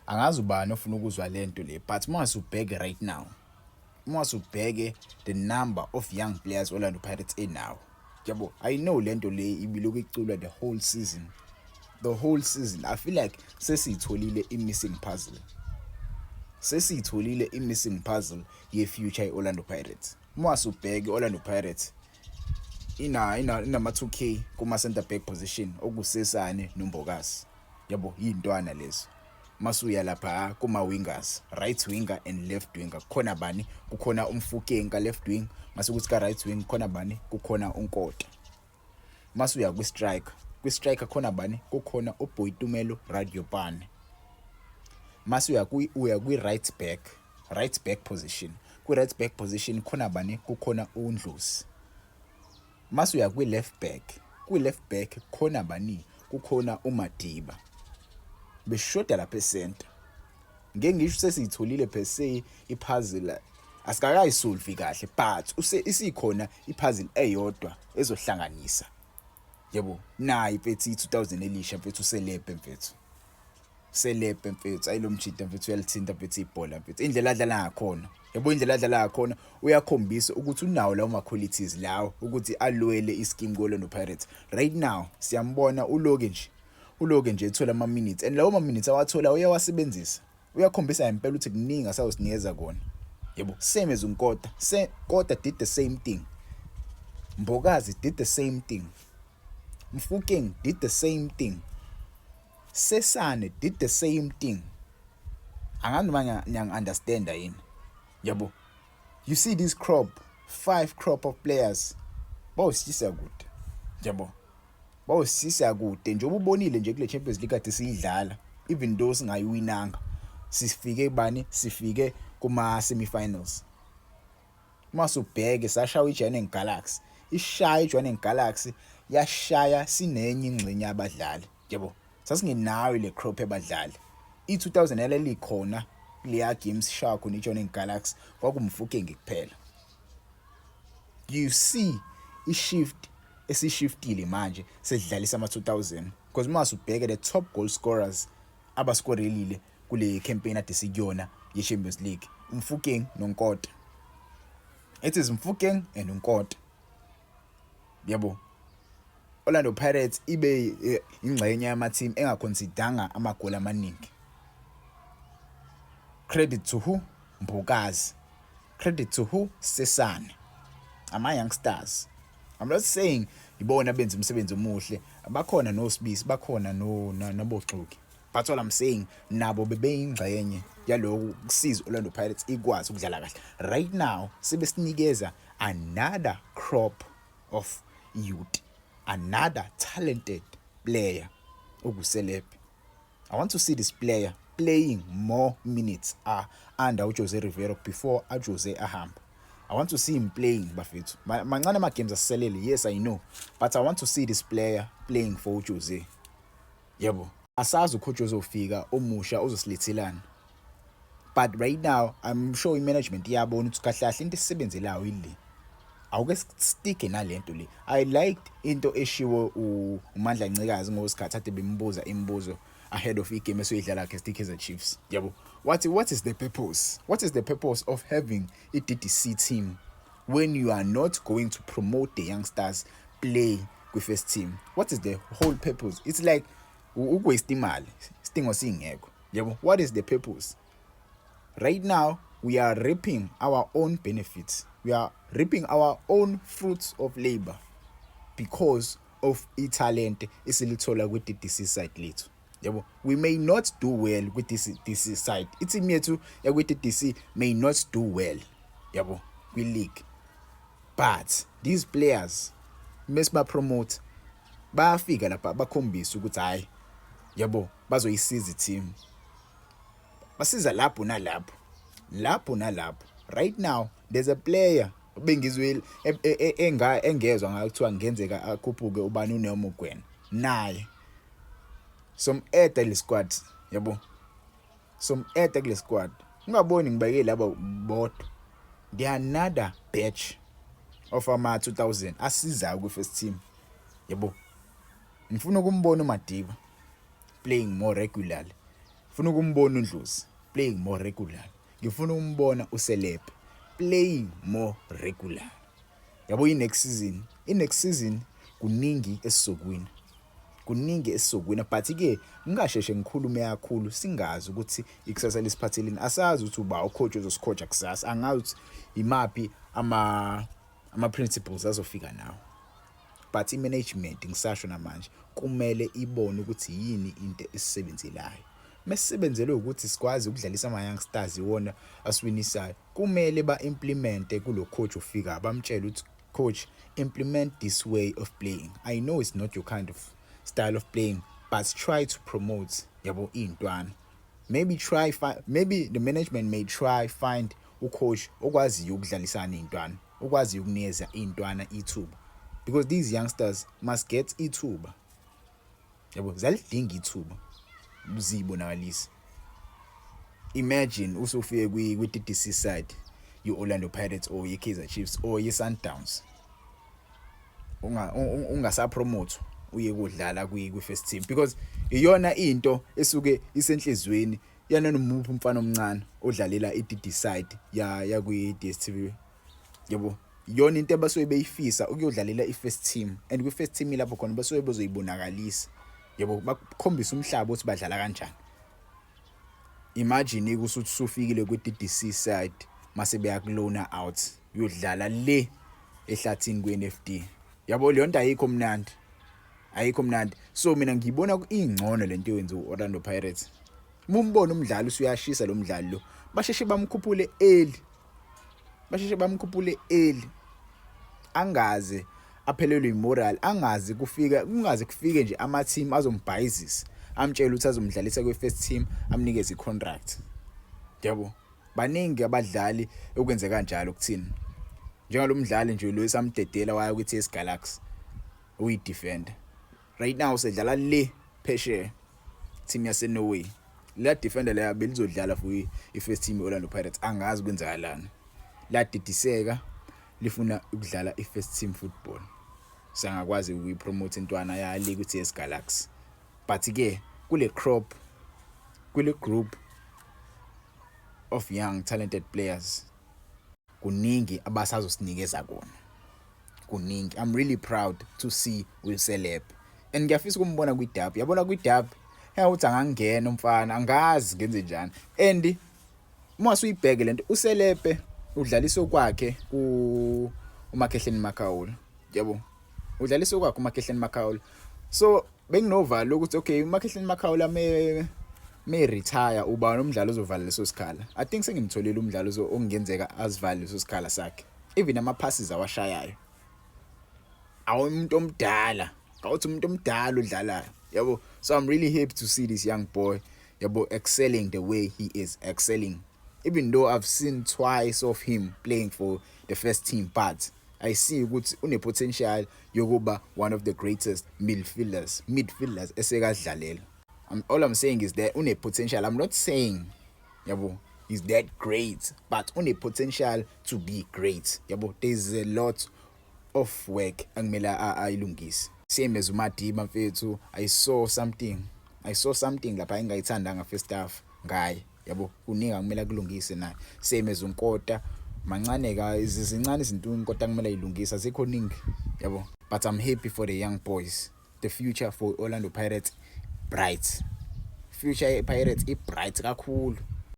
angazi ubani ofuna ukuzwa lento le, but masubheke right now, masubheke the number of young players Orlando Pirates enawo, yabo, I know lento le ibiloko iculwa the whole season. The whole season I feel like sesiyitholile i-missing puzzle. Sesiyitholile i-missing puzzle ye-future ye-Orlando Pirates. Masubheke Orlando Pirates inama 2K kuma center back position okusesane noMbokazi. Yabo, yintwana lezo. Masuya lapha kuma wingers, right winger and left winger. Kukhona bani? Kukhona uMfukeng ka left wing, masukuthi ka right wing kukhona bani? Kukhona uNkota. Masuya kwi-striker khona bani? Kukhona uBoitumelo Radiopane. Masuya kwi-right back position. Kwi-right back position khona bani? Kukhona uNdlozi. Masuya kwi-left back khona bani? Kukhona uMadiba. Beshoda lapha center. Ngeke ngisho sesiyitholile per se ipuzzle asikakayisolve kahle, but isikhona ipuzzle eyodwa ezohlanganisa. Yebo, nayi mfethu 2000 elisha mfethu selebhe mfethu. Selebhe mfethu, ayilomjida mfethu uyalithinta mfethu ibhola mfethu. Indlela adlala ngakhona. Yebo, indlela adlala ngakhona uyakhombisa ukuthi unawo lawo ma qualities lawo ukuthi alwele ischeme goLorlando Pirates. Right now siyambona uloke nje ethola ama minutes, and lawo ma minutes awathola uyawasebenzisa. Uyakhombisa impela ukuthi kuningi asawusinikeza kona. Yebo, same as uNkota. Kota did the same thing. Mbokazi did the same thing. Mfukeng did the same thing. Sesane did the same thing. Angani manje nyang understand yini? Yabo. You see this five crop of players. Bawusisa good. Yabo. Bawusisa kude nje ubonile nje kule Champions League kade siyidlala, even though singayiwinanga. Sifike kuma semifinals. Masubheke sashaya iJohannesburg Galaxy. Ishaya iJohannesburg Galaxy yashaya sinenye ingxenye yabadlali. Yebo, sasingenayo le crop yabadlali. I2000 elikhona leya games shaya khona iJohannesburg Galaxy kwakumfukenge kuphela. You see ishift esishiftile manje sedlalisa ama 2000, because masubheke the top goal scorers abaskorelile kule campaign ade sikuyona ye-Champions League, Mfukeng noNkota. It is Mfukeng and uNkota. Yabo, Orlando Pirates ibe ingxenye yama team engaconsidanga amagoli amaningi. Credit to who? Mbokazi. Credit to who? Sesane. Ama youngsters. I'm not saying ibona benza umsebenzi omuhle, bakhona noSibisi, bakhona naboXuki, but all I'm saying nabo bebeyingxenye yaloko kusiza Orlando Pirates ikwazi ukudlala kahle. Right now sebesinikeza another crop of youth, another talented player okuselebhe. I want to see this player playing more minutes under uJose Rivero before uJose ahamba. I want to see him playing bafethu. Mancane ama games asiselele, yes I know, but I want to see this player playing for uJose. Yebo, asazi ucoach uzofika omusha uzosilithelana. But right now I'm sure management iyabona ukuthi kahle kahle into esebenzelayo ile. Awuke stick nalento le. I liked into eshiwo uMandla Ncikazi ngosikhathi ade bembuza imibuzo ahead of igame esoyidlala against iKaizer Chiefs. Yabo, what is the purpose? What is the purpose of having a DDC team when you are not going to promote the youngsters play with first team? What is the whole purpose? It's like waste imali, stingo singekho. Yabo, what is the purpose? Right now we are reaping our own benefits. We are reaping our own fruits of labor because of talent esilithola kwi DDC side lethu. Yabo, we may not do well with this side. Team yethu yakwi DDC may not do well, yabo, kwi league. But these players mesiba promote bayafika lapha bakhombisa ukuthi hayi, yabo, bazoyisiza team. Basiza lapho nalapho. Lapho nalapho. Right now there's a player bengizwe engezwe ngakuthiwa ngenzeka akhuphuke ubani uNeomo Gwena. Naye some add le squad, yabo. Some add le squad. Ungaboni ngibeke laba bodwa. There are another batch of ama 2000 asiza ku first team. Yabo. Ngifuna ukumbona uMadiba playing more regularly. ngifuna ukumbona uNdlozi playing more regular. Ngifuna ukumbona uCeleb playing more regular. Yabo i-next season kuningi esizokwina. Kuningi esizokwina but ke ngingasheshe ngikhulume kakhulu singazi ukuthi ikusasa lesiphatheleni asazi ukuthi uba ucoach ozosicoacha kusasa angazi ukuthi imapi ama principles azofika nawo but i-management ngisasho namanje kumele ibone ukuthi yini into esisebenzelayo mesisebenzele ukuthi sikwazi ukudlalisa ama youngsters iwona asiwinisayo kumele ba-implemente kulo coach ufika bamtshela ukuthi coach implement this way of playing. I know it's not your kind of style of playing but try to promote yabo intwana. Maybe the management may try find ucoach okwaziyo ukudlalisana intwana okwaziyo ukunikeza intwana ithuba because these youngsters must get ithuba yabo zalidinga ithuba uzibonakalisa. Imagine usufike kwi-DDC side you-Orlando Pirates or ye-Kaizer Chiefs or ye-Sundowns ungasapromote uye kudlala kwi-first team because iyona into esuke isenhlizweni yana nomuntu umfana omncane odlalela i-DD side ya kwi-DStv yabo iyona into abasobe beyifisa ukuyodlalela i-first team and kwi-first team lapho khona basobe bezoyibonakalisa yabo bakhombisa umhlaba ukuthi badlala kanjani. Imagine ukuthi usufikile kwi-DDC side mase beyakulona out uyodlala le ehlathini kwe-NFD yabo leyo nto ayikho mnandi so mina ngibona ingcono lento yenza uOrlando Pirates mumbona umdlalo usuyashisa lo mdlalo lo basheshe bamkhuphule early angaze aphelelwe imoral angaze kufike nje ama team azombhayizisa amtshela ukuthi azomdlalisa kwe-first team amnikeze i-contract yabo baningi abadlali okwenze kanjalo kuthina njengalomdlali nje lo esamdedela waya kwi-TS Galaxy uyi-defender right now usedlala le phesheya team yase Norway la defender la belizodlala for i-first team Orlando Pirates angazi kwenzakalani la didiseka lifuna ukudlala i-first team football sangakwazi ukuyipromote intwana yali kwi-TS Galaxy but ke kule group of young talented players kuningi abasazosinikeza kona kuningi. I'm really proud to see uCeleb and ngiyafisa ukumbona kwi-derby yabona kwi-derby uthi angangena umfana angazi ngenze njani and mase uyibheke lento uCeleb udlaliso kwakhe uMakhehleni Makaula yabo udlaliso kwakhe uMakhehleni Makaula so benginovalo ukuthi okay uMakhehleni Makaula me retire uba nomdlalo ozovala leso sikhala. I think sengimtholile umdlalo ongenzeka azivale leso sikhala sakhe even ama passes awashayayo umuntu omdala udlalayo yabo so I'm really happy to see this young boy yabo excelling the way he is excelling even though I've seen twice of him playing for the first team but I see ukuthi une potential yokuba one of the greatest midfielders esekadlalela. All I'm saying is that une potential. I'm not saying yabo is that great but une potential to be great yabo there's a lot of work angimela ayilungise same as uMadiba mfethu I saw something lapha engayithandanga first half ngaye yabo kuningi angimela kulungise naye same as uNkota mancane ka izincane izinto uNkota angimela ilungisa zikho ningi yabo but I'm happy for the young boys. The future for Orlando Pirates bright. Future Pirates bright kakhulu.